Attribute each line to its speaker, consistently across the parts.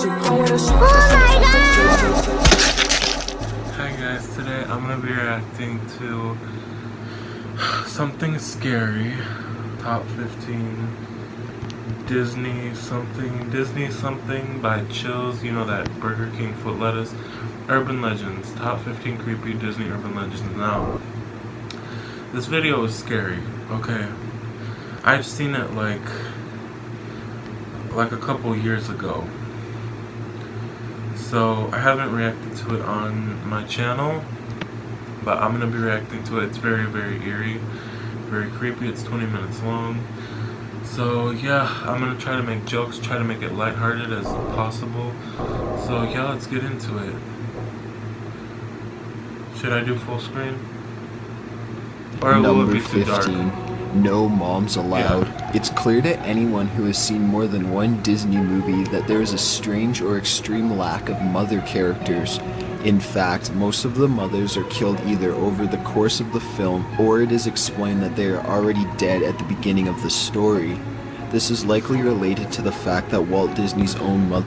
Speaker 1: Hi guys, today I'm gonna be reacting to something scary. Top 15 Disney something by Chills. You know that Burger King foot lettuce. Urban Legends. Top 15 creepy Disney urban legends. Now, this video is scary, okay? I've seen it like a couple years ago. So I haven't reacted to it on my channel, but I'm gonna be reacting to it. It's very, very eerie, very creepy. It's 20 minutes long. So yeah, I'm gonna try to make jokes, try to make it lighthearted as possible. So yeah, let's get into it. Should I do full screen? Or will it be too dark?
Speaker 2: Number 15. No moms allowed.
Speaker 1: Yeah.
Speaker 2: It's clear to anyone who has seen more than one Disney movie that there is a strange or extreme lack of mother characters. In fact, most of the mothers are killed either over the course of the film, or it is explained that they are already dead at the beginning of the story. This is likely related to the fact that Walt Disney's own mother...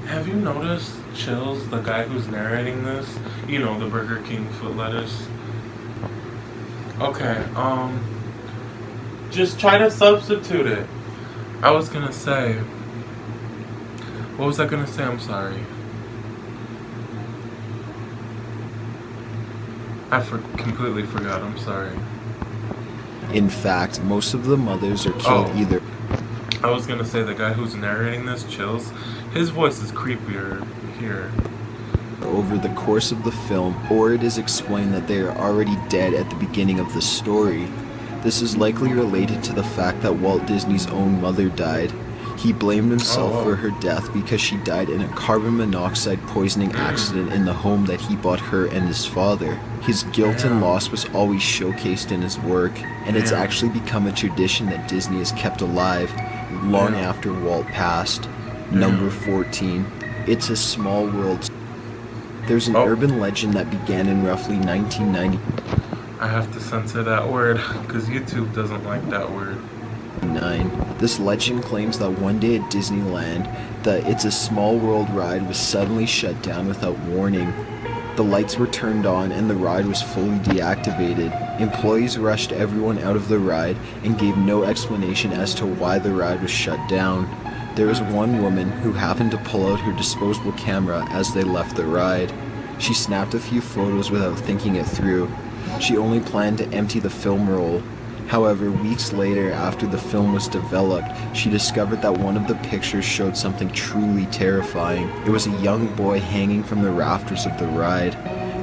Speaker 1: Have you noticed Chills, the guy who's narrating this? You know, the Burger King foot lettuce. Okay, just try to substitute it. I was gonna say... What was I gonna say? I'm sorry. I completely forgot. I'm sorry.
Speaker 2: In fact, most of the mothers are killed either...
Speaker 1: I was gonna say the guy who's narrating this, Chills, his voice is creepier here.
Speaker 2: Over the course of the film, or it is explained that they are already dead at the beginning of the story. This is likely related to the fact that Walt Disney's own mother died. He blamed himself for her death because she died in a carbon monoxide poisoning accident in the home that he bought her and his father. His guilt and loss was always showcased in his work, and it's actually become a tradition that Disney has kept alive long after Walt passed. Number 14. It's a Small World. There's an urban legend that began in roughly 1990.
Speaker 1: I have to censor that word because YouTube doesn't like that word.
Speaker 2: This legend claims that one day at Disneyland, the It's a Small World ride was suddenly shut down without warning. The lights were turned on and the ride was fully deactivated. Employees rushed everyone out of the ride and gave no explanation as to why the ride was shut down. There was one woman who happened to pull out her disposable camera as they left the ride. She snapped a few photos without thinking it through. She only planned to empty the film roll. However, weeks later, after the film was developed, she discovered that one of the pictures showed something truly terrifying. It was a young boy hanging from the rafters of the ride.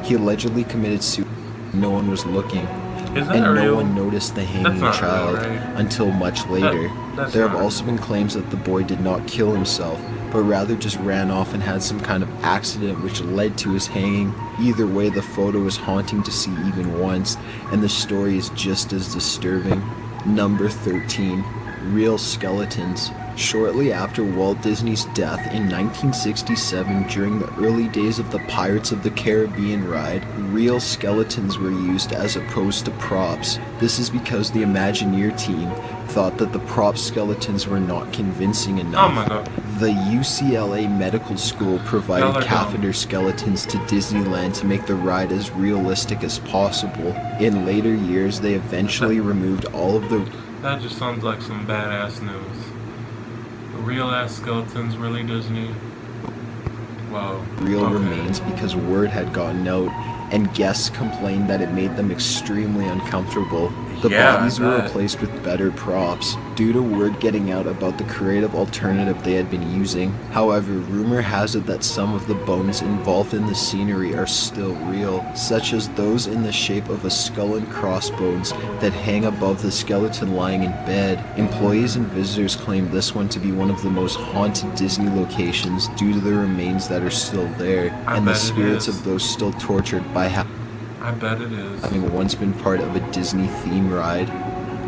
Speaker 2: He allegedly committed suicide. No one was looking. And no one noticed the hanging child until much later. There have also been claims that the boy did not kill himself, but rather just ran off and had some kind of accident which led to his hanging. Either way, the photo is haunting to see even once, and the story is just as disturbing. Number 13. Real skeletons. Shortly after Walt Disney's death in 1967, during the early days of the Pirates of the Caribbean ride, real skeletons were used as opposed to props. This is because the Imagineer team thought that the prop skeletons were not convincing enough.
Speaker 1: Oh my God.
Speaker 2: The UCLA Medical School provided catheter skeletons to Disneyland to make the ride as realistic as possible. In later years, they eventually removed all of the...
Speaker 1: That just sounds like some badass news. Real ass skeletons, really, Disney? Wow.
Speaker 2: Real remains because word had gotten out, and guests complained that it made them extremely uncomfortable. The bodies were replaced with better props, due to word getting out about the creative alternative they had been using. However, rumor has it that some of the bones involved in the scenery are still real, such as those in the shape of a skull and crossbones that hang above the skeleton lying in bed. Employees and visitors claim this one to be one of the most haunted Disney locations due to the remains that are still there, and the spirits of those still tortured by
Speaker 1: I bet it is.
Speaker 2: having once been part of a Disney theme ride.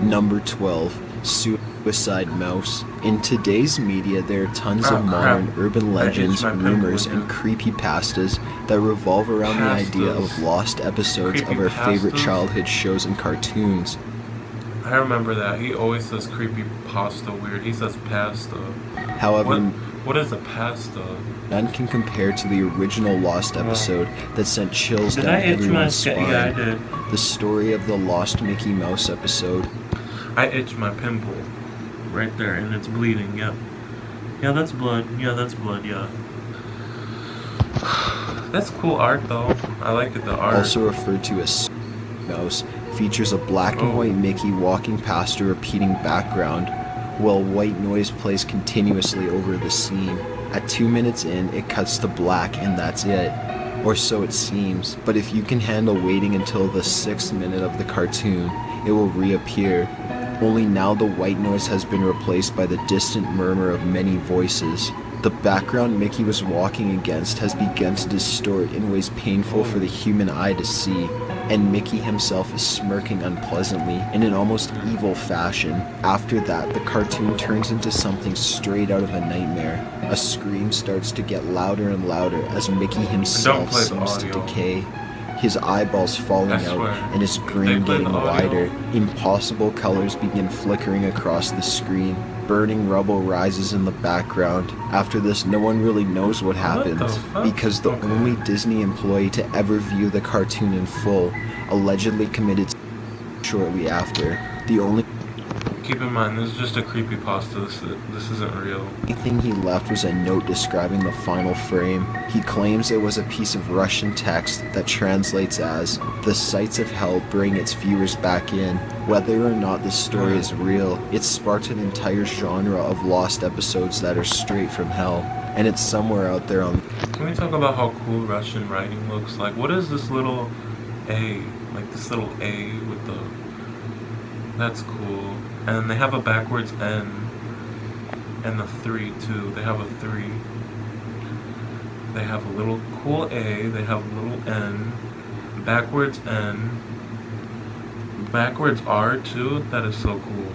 Speaker 2: Number 12. Suicide Mouse. In today's media, there are tons of modern urban legends, rumors, and creepypastas that revolve around the idea of lost episodes of our favorite childhood shows and cartoons.
Speaker 1: I remember that. He always says creepy pasta weird. He says pasta.
Speaker 2: However,
Speaker 1: What is a pasta?
Speaker 2: None can compare to the original Lost episode that sent chills
Speaker 1: Did
Speaker 2: down
Speaker 1: I itch my
Speaker 2: everyone's spine.
Speaker 1: Yeah, I did.
Speaker 2: The story of the Lost Mickey Mouse episode.
Speaker 1: I itched my pimple. Right there, and it's bleeding, yep. Yeah, that's blood. Yeah, that's blood, yeah. That's cool art, though. I like it, the art.
Speaker 2: Also referred to as Mouse, features a black and white Mickey walking past a repeating background, while white noise plays continuously over the scene. At 2 minutes in, it cuts to black and that's it. Or so it seems. But if you can handle waiting until the 6th minute of the cartoon, it will reappear. Only now the white noise has been replaced by the distant murmur of many voices. The background Mickey was walking against has begun to distort in ways painful for the human eye to see, and Mickey himself is smirking unpleasantly in an almost evil fashion. After that, the cartoon turns into something straight out of a nightmare. A scream starts to get louder and louder as Mickey himself seems to decay. His eyeballs falling out and his grin getting wider. Impossible colors begin flickering across the screen. Burning rubble rises in the background. After this, no one really knows what happens, because the only Disney employee to ever view the cartoon in full allegedly committed shortly after. The only
Speaker 1: Keep in mind, this is just a creepypasta. This isn't real.
Speaker 2: The only thing he left was a note describing the final frame. He claims it was a piece of Russian text that translates as, "The sights of hell bring its viewers back in." Whether or not this story is real, it sparked an entire genre of Lost episodes that are straight from hell. And it's somewhere out there on...
Speaker 1: Can we talk about how cool Russian writing looks like? What is this little A? Like this little A with the... That's cool. And they have a backwards N. And the 3 too. They have a 3. They have a little cool A. They have a little N. Backwards N. Backwards R too. That is so cool.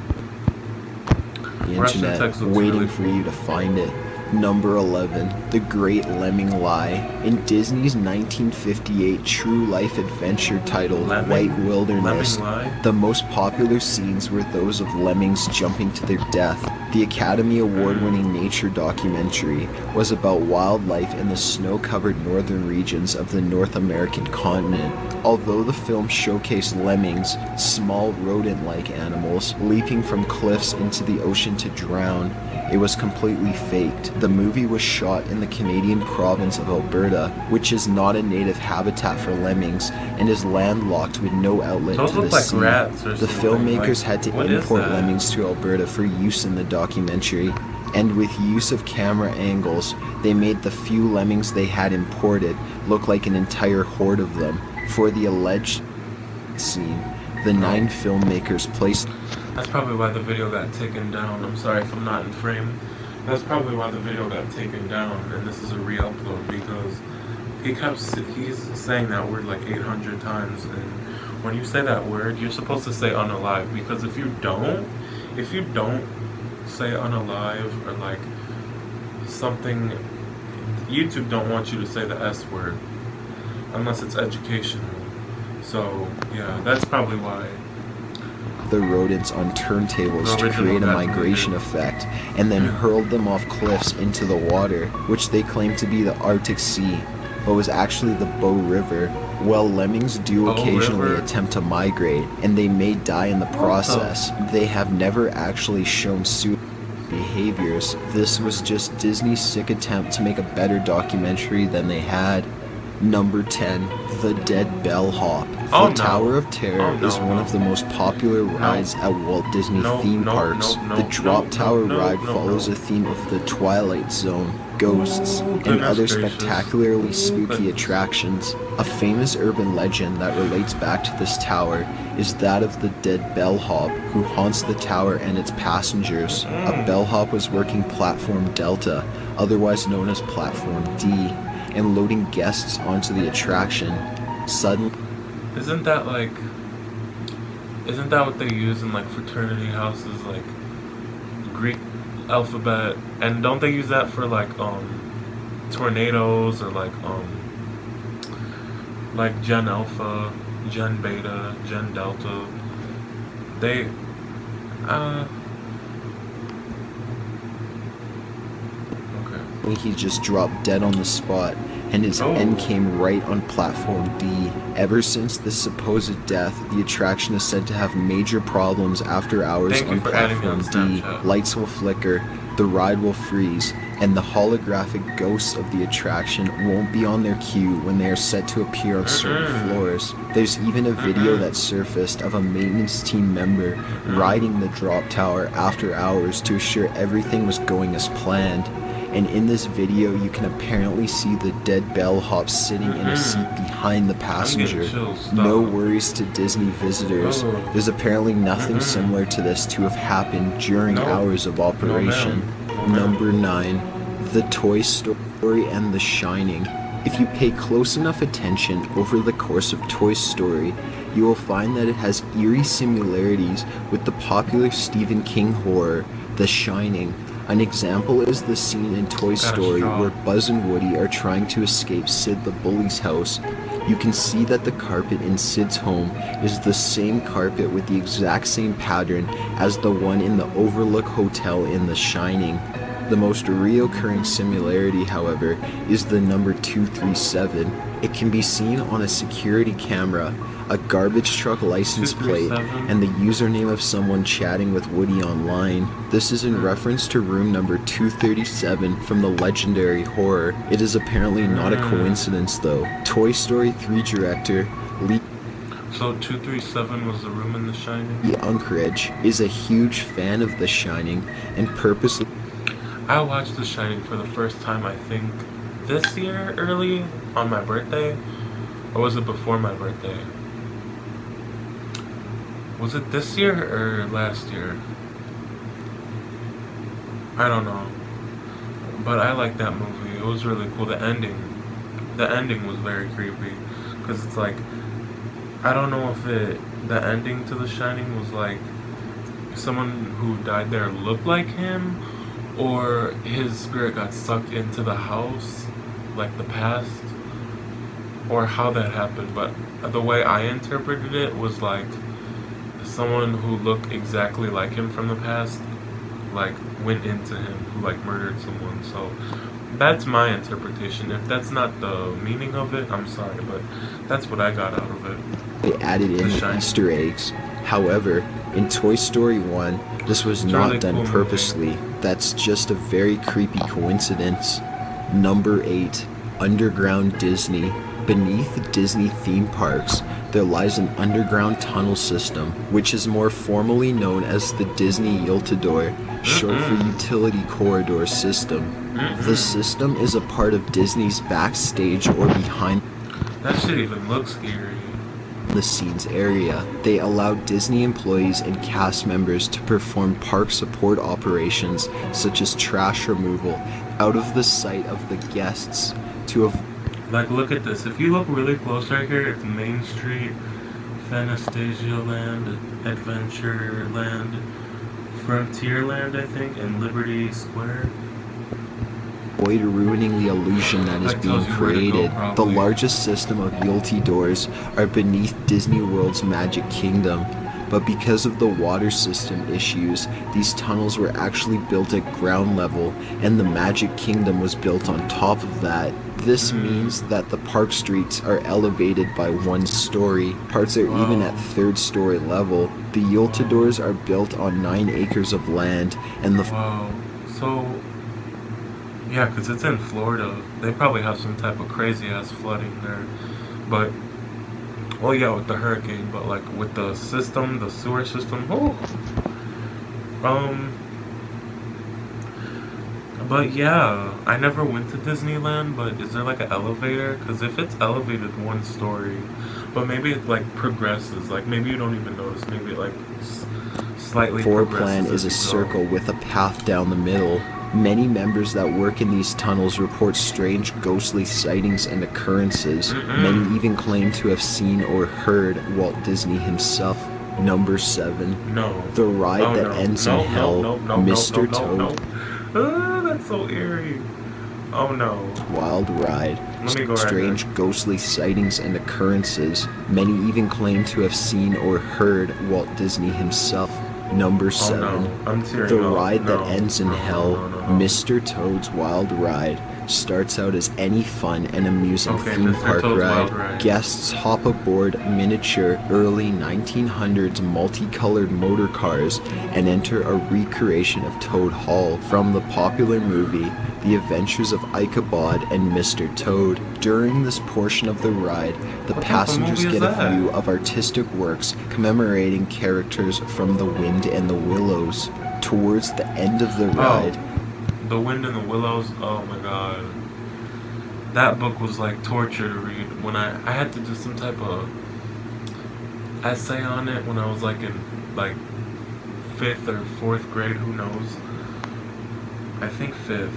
Speaker 2: The internet, waiting really for you to find it. Number 11, The Great Lemming Lie. In Disney's 1958 true life adventure titled White Wilderness, the most popular scenes were those of lemmings jumping to their death. The Academy Award-winning nature documentary was about wildlife in the snow-covered northern regions of the North American continent. Although the film showcased lemmings, small rodent-like animals, leaping from cliffs into the ocean to drown, it was completely faked. The movie was shot in the Canadian province of Alberta, which is not a native habitat for lemmings and is landlocked with no outlet to the sea. The filmmakers had to import lemmings to Alberta for use in the documentary, and with use of camera angles, they made the few lemmings they had imported look like an entire horde of them. For the alleged scene, the 9 filmmakers placed...
Speaker 1: That's probably why the video got taken down. I'm sorry if I'm not in frame. That's probably why the video got taken down, and this is a re-upload, because he's saying that word like 800 times, and when you say that word, you're supposed to say unalive, because if you don't say unalive or like something, YouTube don't want you to say the S word unless it's educational. So yeah, that's probably why.
Speaker 2: The rodents on turntables to create a migration effect, and then hurled them off cliffs into the water, which they claim to be the Arctic Sea, but was actually the Bow River. While lemmings do occasionally attempt to migrate, and they may die in the process, they have never actually shown suitable behaviors. This was just Disney's sick attempt to make a better documentary than they had. Number 10, The Dead Bellhop. The Tower of Terror is one of the most popular rides at Walt Disney theme parks. The Drop Tower ride follows a theme of the Twilight Zone, ghosts, and other spectacularly spooky attractions. A famous urban legend that relates back to this tower is that of the dead bellhop who haunts the tower and its passengers. A bellhop was working Platform Delta, otherwise known as Platform D, and loading guests onto the attraction. Suddenly...
Speaker 1: Isn't that what they use in like fraternity houses, like Greek alphabet? And don't they use that for like tornadoes or like Gen Alpha, Gen Beta, Gen Delta? They okay.
Speaker 2: he just dropped dead on the spot, and his end came right on platform D. Ever since this supposed death, the attraction is said to have major problems after hours on platform D. Lights will flicker, the ride will freeze, and the holographic ghosts of the attraction won't be on their cue when they are set to appear on certain floors. There's even a video that surfaced of a maintenance team member riding the drop tower after hours to assure everything was going as planned. And in this video, you can apparently see the dead bellhop sitting in a seat behind the passenger. No worries to Disney visitors. There's apparently nothing similar to this to have happened during hours of operation. Number 9. The Toy Story and The Shining. If you pay close enough attention over the course of Toy Story, you will find that it has eerie similarities with the popular Stephen King horror, The Shining. An example is the scene in Toy Story where Buzz and Woody are trying to escape Sid the Bully's house. You can see that the carpet in Sid's home is the same carpet with the exact same pattern as the one in the Overlook Hotel in The Shining. The most reoccurring similarity, however, is the number 237. It can be seen on a security camera, a garbage truck license plate, and the username of someone chatting with Woody online. This is in reference to room number 237 from the legendary horror. It is apparently not a coincidence though. Toy Story 3 director
Speaker 1: So 237 was the room in The Shining?
Speaker 2: 𝐊-𝐏𝐿 is a huge fan of The Shining and purposely...
Speaker 1: I watched The Shining for the first time, I think, this year, early on my birthday. Or was it before my birthday? Was it this year or last year? I don't know. But I liked that movie. It was really cool. The ending was very creepy. Because it's like, I don't know if the ending to The Shining was like, someone who died there looked like him, or his spirit got sucked into the house, like the past, or how that happened. But the way I interpreted it was like someone who looked exactly like him from the past like went into him, who like murdered someone. So that's my interpretation. If that's not the meaning of it, I'm sorry, but that's what I got out of it.
Speaker 2: They added in Easter eggs. However, in Toy Story 1, this was not really done purposely. That's just a very creepy coincidence. Number 8. Underground Disney. Beneath Disney theme parks, there lies an underground tunnel system, which is more formally known as the Disney Utilidor, short for Utility Corridor System. The system is a part of Disney's backstage or behind
Speaker 1: that shit even looks scary.
Speaker 2: The scenes area. They allow Disney employees and cast members to perform park support operations such as trash removal out of the sight of the guests to avoid.
Speaker 1: Like, look at this. If you look really close right here, it's Main Street, Fantasia Land, Adventure Land, Frontierland, I think, and Liberty Square.
Speaker 2: Avoid ruining the illusion that is being created. The largest system of Utilidors are beneath Disney World's Magic Kingdom, but because of the water system issues, these tunnels were actually built at ground level, and the Magic Kingdom was built on top of that. This means that the park streets are elevated by 1 story. Parts are even at 3rd story level. The Utilidors are built on 9 acres of land, and the
Speaker 1: So, yeah, because it's in Florida. They probably have some type of crazy ass flooding there. But, well, yeah, with the hurricane, but like with the system, the sewer system, but yeah, I never went to Disneyland, but is there like an elevator? Because if it's elevated 1 story, but maybe it like progresses, like maybe you don't even notice, maybe it like slightly
Speaker 2: floor
Speaker 1: progresses.
Speaker 2: Plan is a circle with a path down the middle. Many members that work in these tunnels report strange ghostly sightings and occurrences. Many even claim to have seen or heard Walt Disney himself. Number 7.
Speaker 1: No.
Speaker 2: The ride that ends in hell. Mr. Toad.
Speaker 1: That's so eerie. Oh no.
Speaker 2: Wild ride.
Speaker 1: Let me go
Speaker 2: strange ghostly sightings and occurrences. Many even claim to have seen or heard Walt Disney himself. Number 7.
Speaker 1: I'm tearing
Speaker 2: the
Speaker 1: up.
Speaker 2: ride that ends in hell. Mr. Toad's Wild Ride starts out as any fun and amusing theme
Speaker 1: Mr.
Speaker 2: park
Speaker 1: Toad's
Speaker 2: ride.
Speaker 1: Wild Ride.
Speaker 2: Guests hop aboard miniature early 1900s multicolored motor cars and enter a recreation of Toad Hall from the popular movie The Adventures of Ichabod and Mr. Toad. During this portion of the ride, the passengers get a view of artistic works commemorating characters from The Wind and the Willows. Towards the end of the ride,
Speaker 1: The Wind and the Willows, oh my god. That book was like torture to read. When I had to do some type of essay on it when I was like in like 5th or 4th grade, who knows. I think 5th.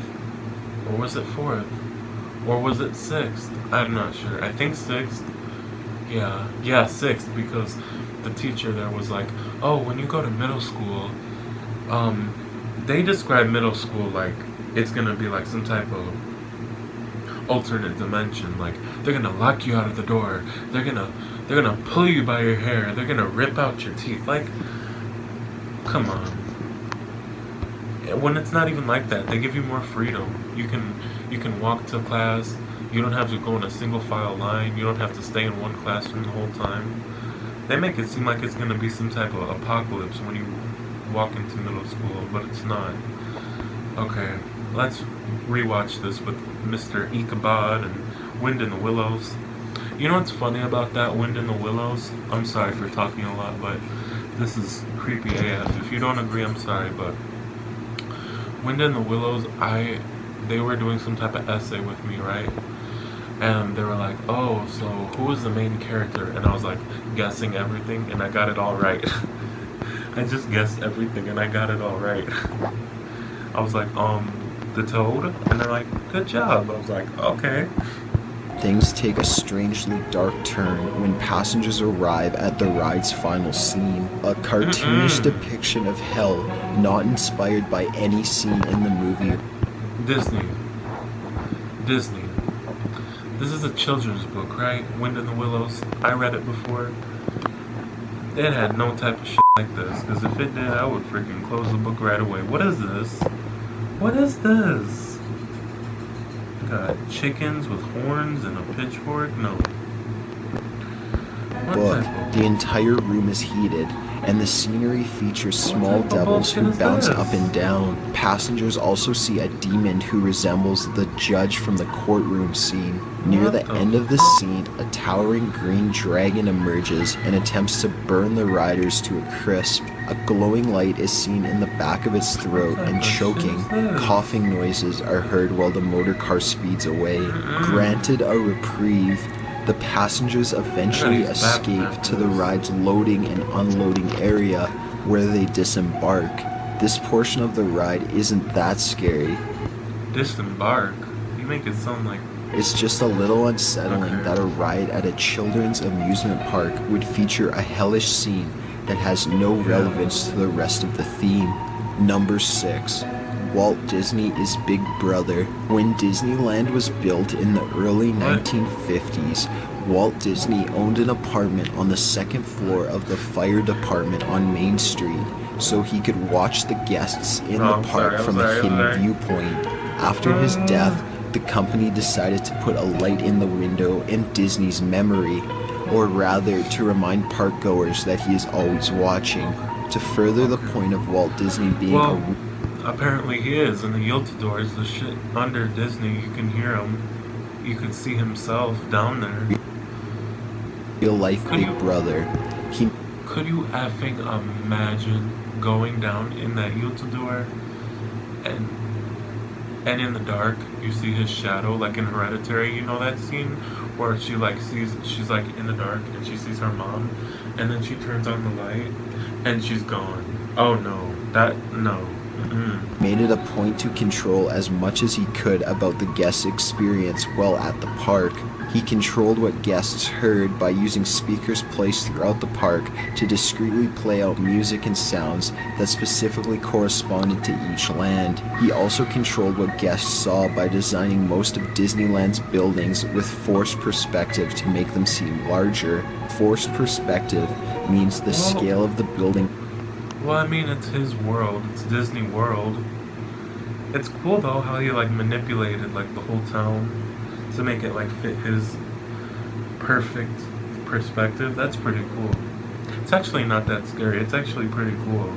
Speaker 1: Or was it 4th? Or was it 6th? I'm not sure. I think 6th. Yeah, 6th, because the teacher there was like, oh, when you go to middle school, they describe middle school like it's gonna be like some type of alternate dimension. Like they're gonna lock you out of the door. They're gonna pull you by your hair. They're gonna rip out your teeth. Like, come on. When it's not even like that, they give you more freedom. You can walk to class. You don't have to go in a single file line. You don't have to stay in one classroom the whole time. They make it seem like it's gonna be some type of apocalypse when you walk into middle school, but it's not. Okay, let's rewatch this with Mr. Ichabod and Wind in the Willows. You know what's funny about that Wind in the Willows? I'm sorry for talking a lot, but this is creepy AF. If you don't agree, I'm sorry, but Wind in the Willows, they were doing some type of essay with me, right? And they were like, oh, so who is the main character? And I was like, guessing everything, and I got it all right. I just guessed everything, and I got it all right. I was like, the Toad? And they're like, good job. I was like, okay.
Speaker 2: things take a strangely dark turn when passengers arrive at the ride's final scene. A cartoonish depiction of hell, not inspired by any scene in the movie.
Speaker 1: Disney. This is a children's book, right? Wind in the Willows. I read it before. It had no type of shit like this, because if it did, I would freaking close the book right away. What is this? What is this? Got chickens with horns and a pitchfork? No.
Speaker 2: Book. The entire room is heated, and the scenery features small devils who bounce up and down. Passengers also see a demon who resembles the judge from the courtroom scene. Near the end of the scene, a towering green dragon emerges and attempts to burn the riders to a crisp. A glowing light is seen in the back of its throat, and choking, coughing noises are heard while the motor car speeds away. Granted a reprieve, the passengers eventually escape to the ride's loading and unloading area, where they disembark. This portion of the ride isn't that scary.
Speaker 1: Disembark? You make it sound like...
Speaker 2: It's just a little unsettling that a ride at a children's amusement park would feature a hellish scene that has no relevance to the rest of the theme. Number 6. Walt Disney is Big Brother. When Disneyland was built in the early 1950s, Walt Disney owned an apartment on the second floor of the fire department on Main Street, so he could watch the guests in the park from a hidden viewpoint. After his death, the company decided to put a light in the window in Disney's memory, or rather to remind park goers that he is always watching, to further the point of Walt Disney being
Speaker 1: apparently he is. In the Yeltadors, the shit under Disney, you can hear him. You can see himself down there.
Speaker 2: Real life Big Brother.
Speaker 1: Could you effing imagine going down in that Yeltador and in the dark you see his shadow, like in Hereditary? You know that scene where she like she's like in the dark and she sees her mom, and then she turns on the light and she's gone. Oh no, no.
Speaker 2: Made it a point to control as much as he could about the guest experience while at the park. He controlled what guests heard by using speakers placed throughout the park to discreetly play out music and sounds that specifically corresponded to each land. He also controlled what guests saw by designing most of Disneyland's buildings with forced perspective to make them seem larger. Forced perspective means the scale of the building.
Speaker 1: Well, I mean, it's his world. It's Disney World. It's cool though how he like manipulated like the whole town to make it like fit his perfect perspective. That's pretty cool. It's actually not that scary. It's actually pretty cool.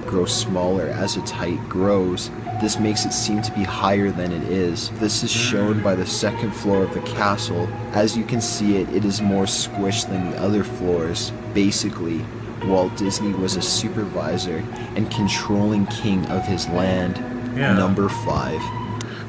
Speaker 2: Grows smaller as its height grows. This makes it seem to be higher than it is. This is shown by the second floor of the castle. As you can see it is more squished than the other floors. Basically, Walt Disney was a supervisor and controlling king of his land.
Speaker 1: Yeah.
Speaker 2: Number 5.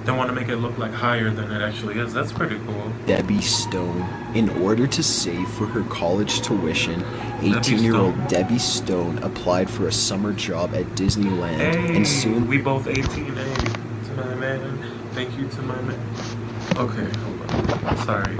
Speaker 1: They want to make it look like higher than it actually is. That's pretty cool.
Speaker 2: Debbie Stone. In order to save for her college tuition, 18-year-old Debbie Stone applied for a summer job at Disneyland,
Speaker 1: Hey,
Speaker 2: and soon
Speaker 1: we both 18. Hey, to my man. Thank you to my man. Okay, hold on. Sorry.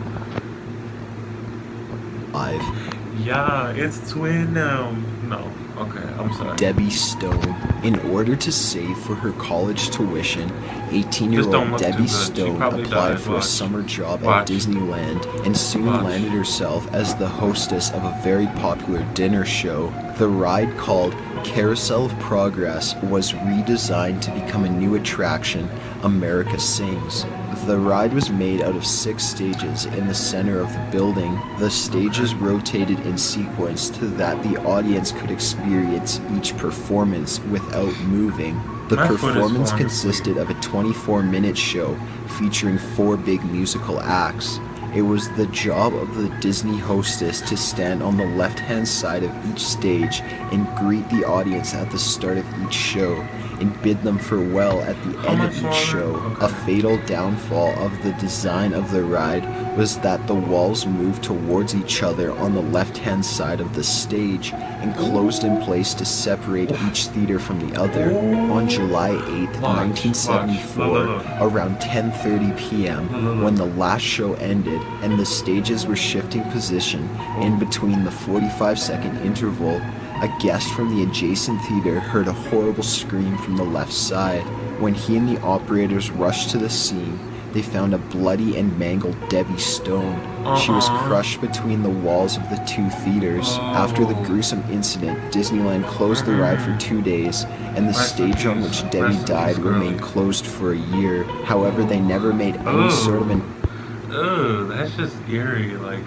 Speaker 2: 5.
Speaker 1: Yeah, it's twin now. No. Okay, I'm sorry.
Speaker 2: Debbie Stone. In order to save for her college tuition,
Speaker 1: Just don't
Speaker 2: 18-year-old
Speaker 1: look
Speaker 2: Debbie
Speaker 1: too good. She
Speaker 2: Stone
Speaker 1: probably
Speaker 2: applied
Speaker 1: died.
Speaker 2: for a
Speaker 1: Watch.
Speaker 2: summer job
Speaker 1: Watch.
Speaker 2: at Disneyland and soon
Speaker 1: Watch.
Speaker 2: landed herself as the hostess of a very popular dinner show. The ride, called Carousel of Progress, was redesigned to become a new attraction, America Sings. The ride was made out of 6 stages in the center of the building. The stages rotated in sequence so that the audience could experience each performance without moving. The
Speaker 1: My foot is
Speaker 2: performance
Speaker 1: falling
Speaker 2: consisted of a 24-minute show featuring 4 big musical acts. It was the job of the Disney hostess to stand on the left-hand side of each stage and greet the audience at the start of each show and bid them farewell at the end of each show. A fatal downfall of the design of the ride was that the walls moved towards each other on the left-hand side of the stage and closed in place to separate each theater from the other. On July 8th, 1974, around 10:30 p.m., when the last show ended and the stages were shifting position in between the 45-second interval, a guest from the adjacent theater heard a horrible scream from the left side. When he and the operators rushed to the scene, they found a bloody and mangled Debbie Stone. She was crushed between the walls of the 2 theaters. After the gruesome incident, Disneyland closed the ride for 2 days, and the stage on which Debbie died remained closed for a year. However, they never made any sort of an...
Speaker 1: Oh, that's just eerie. Like,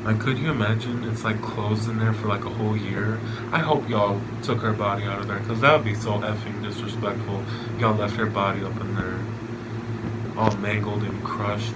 Speaker 1: Like, could you imagine it's like closed in there for like a whole year? I hope y'all took her body out of there, because that would be so effing disrespectful. Y'all left her body up in there all mangled and crushed.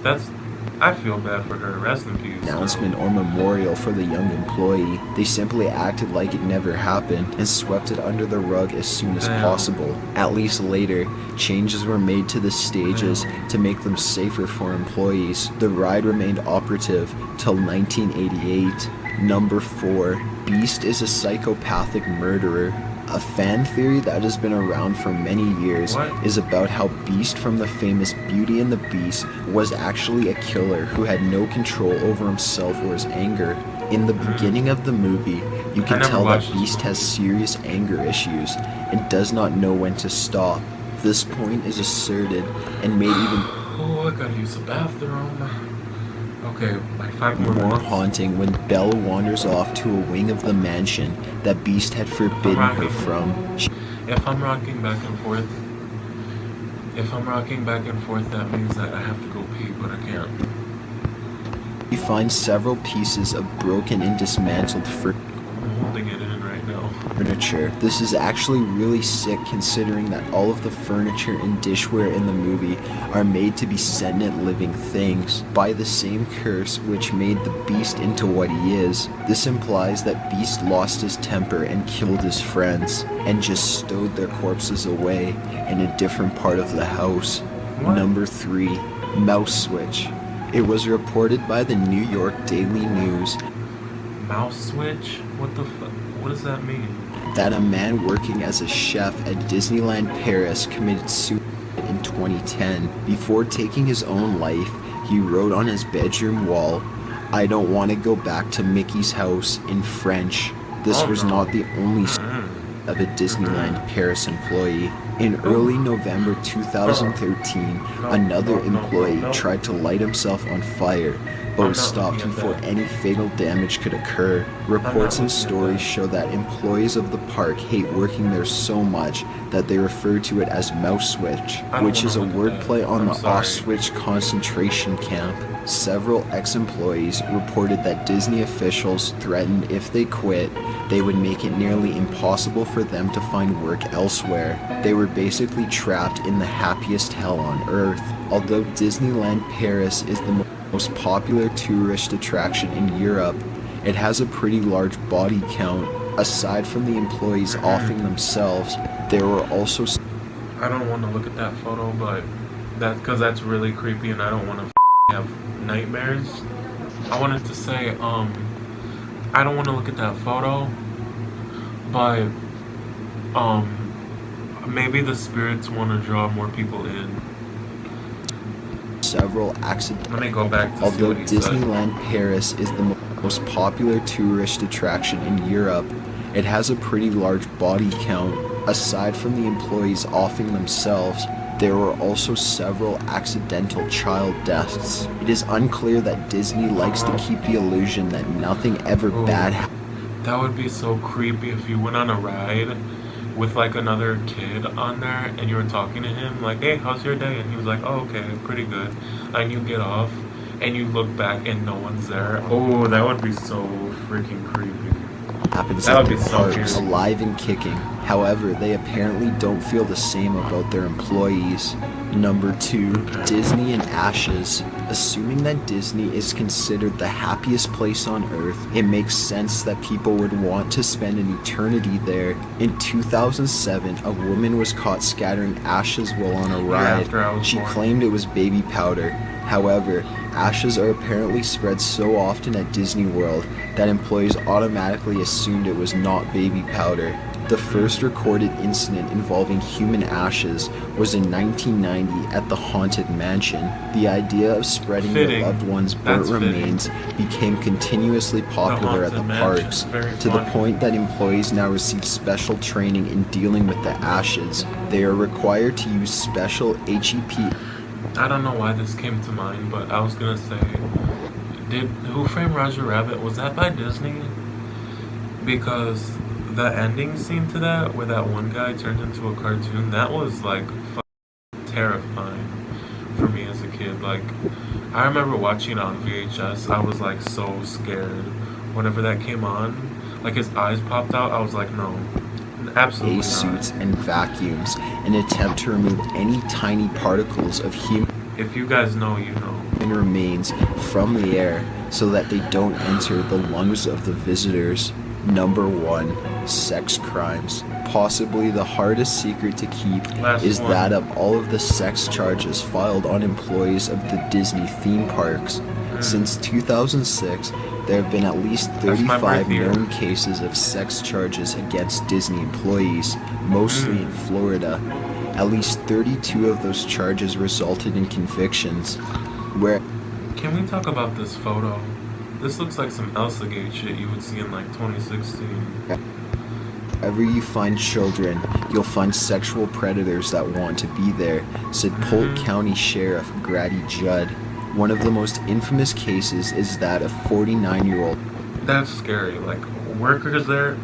Speaker 1: I feel bad for her. Rest in peace.
Speaker 2: Announcement or memorial for the young employee. They simply acted like it never happened and swept it under the rug as soon as possible. At least later, changes were made to the stages to make them safer for employees. The ride remained operative till 1988. Number 4. Beast is a psychopathic murderer. A fan theory that has been around for many years is about how Beast from the famous Beauty and the Beast was actually a killer who had no control over himself or his anger. In the beginning of the movie, you can tell that Beast has serious anger issues and does not know when to stop. This point is asserted and made even
Speaker 1: I gotta use the bathroom. Okay, like 5 more
Speaker 2: more
Speaker 1: minutes.
Speaker 2: haunting when Belle wanders off to a wing of the mansion that Beast had forbidden her from.
Speaker 1: If I'm rocking back and forth, that means that I have to go pee, but I can't.
Speaker 2: You find several pieces of broken and dismantled
Speaker 1: I'm holding it in right now.
Speaker 2: furniture. This is actually really sick, considering that all of the furniture and dishware in the movie are made to be sentient living things by the same curse which made the Beast into what he is. This implies that Beast lost his temper and killed his friends and just stowed their corpses away in a different part of the house. Number 3. Mouse Switch. It was reported by the New York Daily News
Speaker 1: Mouse switch? What the fuck? What does that mean?
Speaker 2: that a man working as a chef at Disneyland Paris committed suicide in 2010. Before taking his own life, he wrote on his bedroom wall, "I don't want to go back to Mickey's house," in French. This was not the only of a Disneyland Paris employee. In early November 2013, another employee tried to light himself on fire, but was stopped before any fatal damage could occur. Reports and stories show that employees of the park hate working there so much that they refer to it as Mouse Switch, which is a wordplay on the Auschwitz concentration camp. Several ex-employees reported that Disney officials threatened if they quit, they would make it nearly impossible for them to find work elsewhere. They were basically trapped in the happiest hell on earth. Although Disneyland Paris is the most popular tourist attraction in Europe, it has a pretty large body count. Aside from the employees offing themselves, there were also...
Speaker 1: I don't want to look at that photo, but because that's really creepy and I don't want to have nightmares. I wanted to say, I don't want to look at that photo, but maybe the spirits want to draw more people in.
Speaker 2: Several accidents.
Speaker 1: Let me go back to
Speaker 2: Although Disneyland Paris is the most popular tourist attraction in Europe, it has a pretty large body count. Aside from the employees offing themselves, there were also several accidental child deaths. It is unclear that Disney likes to keep the illusion that nothing ever bad happens.
Speaker 1: That would be so creepy if you went on a ride with like another kid on there and you were talking to him like, hey, how's your day? And he was like, oh, okay, pretty good. And you get off and you look back and no one's there. Oh, that would be so freaking creepy.
Speaker 2: Happens at the parks, alive and kicking. However, they apparently don't feel the same about their employees. Number 2, Disney and ashes. Assuming that Disney is considered the happiest place on earth, it makes sense that people would want to spend an eternity there. In 2007, a woman was caught scattering ashes while on a ride. She claimed it was baby powder. However, ashes are apparently spread so often at Disney World that employees automatically assumed it was not baby powder. The first recorded incident involving human ashes was in 1990 at the Haunted Mansion. The idea of spreading their loved ones' burnt remains became continuously popular at the parks, to the point that employees now receive special training in dealing with the ashes. They are required to use special HEP.
Speaker 1: I don't know why this came to mind, but I was gonna say, Who Framed Roger Rabbit, was that by Disney? Because the ending scene to that, where that one guy turned into a cartoon, that was like terrifying for me as a kid. Like, I remember watching it on VHS, I was like so scared. Whenever that came on, like his eyes popped out, I was like, no. Absolutely
Speaker 2: suits and vacuums, an attempt to remove any tiny particles of human
Speaker 1: If you guys know, you know.
Speaker 2: remains from the air so that they don't enter the lungs of the visitors. Number 1, sex crimes. Possibly the hardest secret to keep is that of all of the sex charges filed on employees of the Disney theme parks. Since 2006, there have been at least 35 known cases of sex charges against Disney employees, mostly in Florida. At least 32 of those charges resulted in convictions.
Speaker 1: Can we talk about this photo? This looks like some 𝐊-𝐏𝐿 shit you would see in like 2016.
Speaker 2: Wherever you find children, you'll find sexual predators that want to be there, said Polk County Sheriff Grady Judd. One of the most infamous cases is that of 49-year-old.
Speaker 1: That's scary. Like, workers there,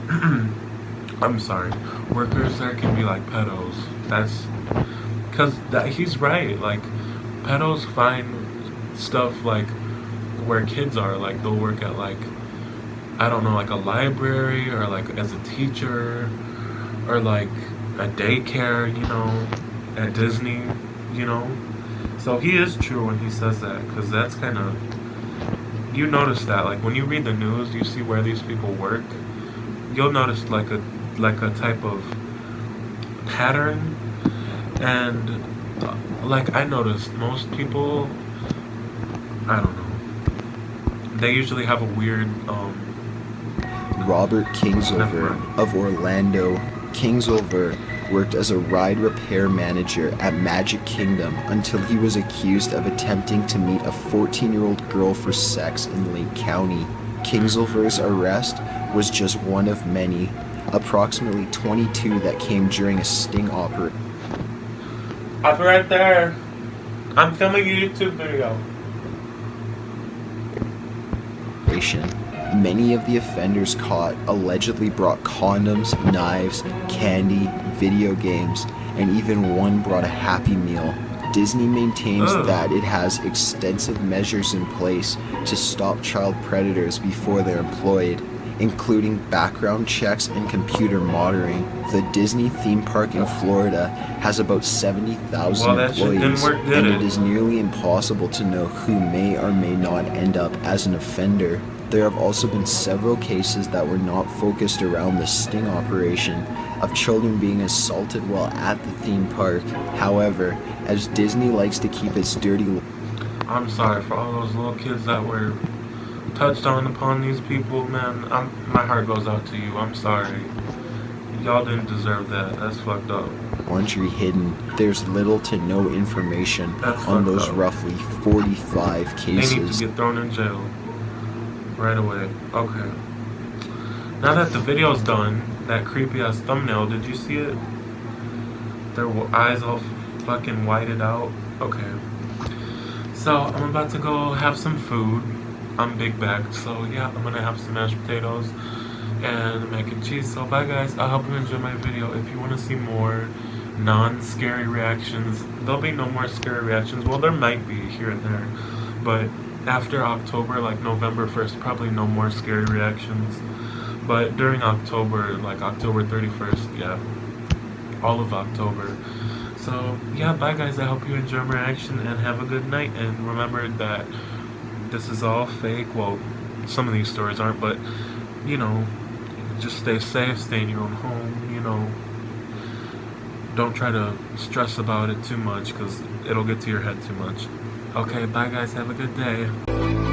Speaker 1: workers there can be like pedos. He's right. Like, pedos find stuff like where kids are. Like, they'll work at like, I don't know, like a library or like as a teacher or like a daycare, you know, at Disney, you know. So he is true when he says that, because that's kind of, you notice that, like when you read the news, you see where these people work, you'll notice like a type of pattern, and like I noticed most people, I don't know, they usually have a weird
Speaker 2: Robert Kingsolver of Orlando. Kingsolver worked as a ride repair manager at Magic Kingdom until he was accused of attempting to meet a 14-year-old girl for sex in Lake County. Kingsolver's arrest was just one of many, approximately 22 that came during a sting operation.
Speaker 1: I'll be right there. I'm filming a YouTube video.
Speaker 2: Many of the offenders caught allegedly brought condoms, knives, candy, video games, and even one brought a Happy Meal. Disney maintains that it has extensive measures in place to stop child predators before they're employed, including background checks and computer monitoring. The Disney theme park in Florida has about 70,000 employees, and it is nearly impossible to know who may or may not end up as an offender. There have also been several cases that were not focused around the sting operation of children being assaulted while at the theme park. However, as Disney likes to keep its dirty...
Speaker 1: I'm sorry for all those little kids that were touched on upon these people, man. My heart goes out to you. I'm sorry. Y'all didn't deserve that. That's fucked up.
Speaker 2: Laundry hidden. There's little to no information on those roughly 45 cases.
Speaker 1: They need to get thrown in jail right away. Okay. Now that the video's done, that creepy ass thumbnail, did you see it? Their eyes all fucking whited out. Okay. So I'm about to go have some food. I'm big bagged, so yeah, I'm gonna have some mashed potatoes and mac and cheese. So bye guys, I hope you enjoyed my video. If you want to see more non-scary reactions, there'll be no more scary reactions. Well, there might be here and there, but after October, like November 1st, probably no more scary reactions. But during October, like October 31st, yeah, all of October. So yeah, bye guys, I hope you enjoy my reaction and have a good night. And remember that this is all fake. Well, some of these stories aren't, but you know, just stay safe, stay in your own home, you know. Don't try to stress about it too much, because it'll get to your head too much. Okay, bye guys, have a good day.